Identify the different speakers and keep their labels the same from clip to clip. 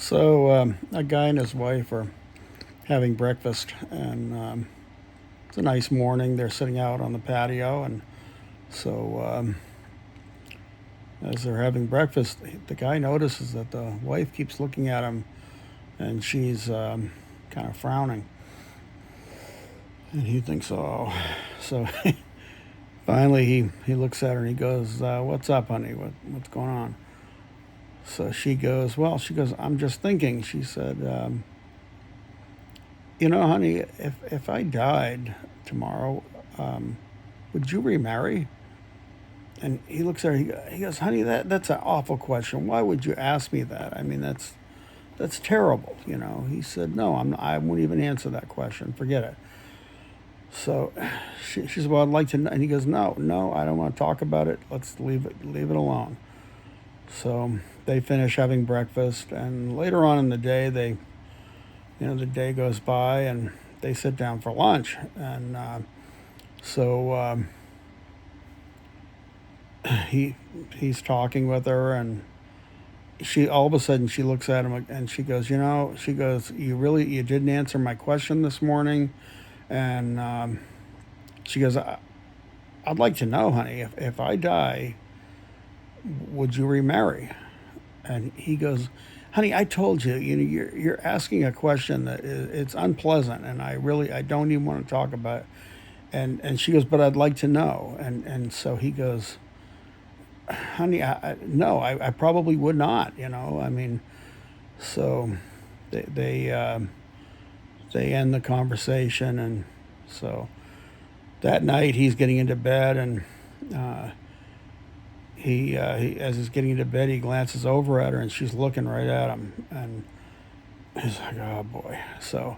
Speaker 1: So a guy and his wife are having breakfast, and it's a nice morning. They're sitting out on the patio, and so as they're having breakfast, the guy notices that the wife keeps looking at him, and she's kind of frowning, and he thinks, "Oh." So finally, he looks at her and he goes, "What's up, honey? What's going on?" So she goes, "Well," she goes, "I'm just thinking." She said, honey, if I died tomorrow, um, would you remarry?" And he looks at her. He goes, "Honey, that's an awful question. Why would you ask me that? I mean, that's terrible." He said, "No, I won't even answer that question. Forget it." So she said, "Well, I'd like to know." And he goes, "No, no, I don't want to talk about it. Let's leave it alone." So they finish having breakfast, and later on in the day, the day goes by, and they sit down for lunch, and so he he's talking with her, and she all of a sudden she looks at him and she goes, "You didn't answer my question this morning," and she goes, "I'd like to know, honey, if I die, would you remarry?" And he goes, "Honey, I told you, you're asking a question that it's unpleasant, and I don't even want to talk about it." And she goes, "But I'd like to know." And so he goes, "Honey, no, I probably would not. I mean." So they end the conversation, and so that night he's getting into bed, and uh, he as he's getting into bed, he glances over at her, and she's looking right at him, and he's like, "Oh boy." So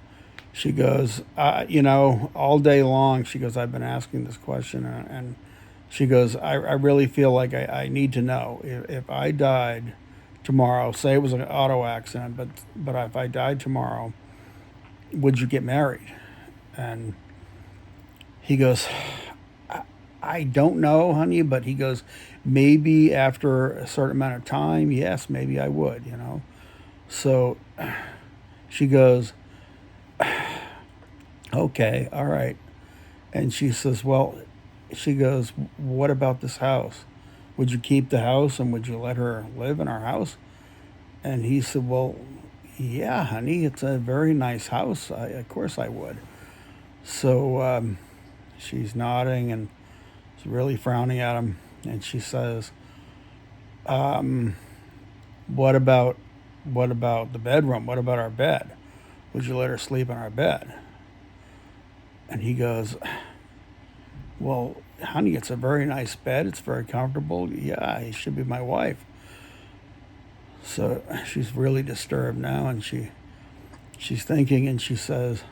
Speaker 1: she goes, all day long, she goes, "I've been asking this question," and she goes, I really feel like I need to know if I died tomorrow, say it was an auto accident, but if I died tomorrow, would you get married?" And he goes, I don't know, honey," but he goes, "Maybe after a certain amount of time, yes, maybe I would. So she goes, "Okay, all right." And she says, "Well," she goes, "What about this house? Would you keep the house, and would you let her live in our house?" And he said, "Well, yeah, honey, it's a very nice house. Of course I would." So she's nodding and she's really frowning at him. And she says, um, "What about the bedroom? What about our bed? Would you let her sleep in our bed?" And he goes, "Well, honey, it's a very nice bed. It's very comfortable. Yeah, he should be my wife." So she's really disturbed now, and she's thinking, and she says,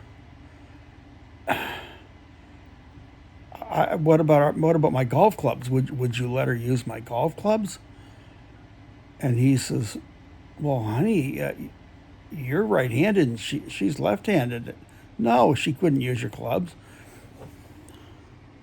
Speaker 1: what about my golf clubs? Would you let her use my golf clubs?" And he says, "Well, honey, you're right-handed, and she's left-handed. No, she couldn't use your clubs."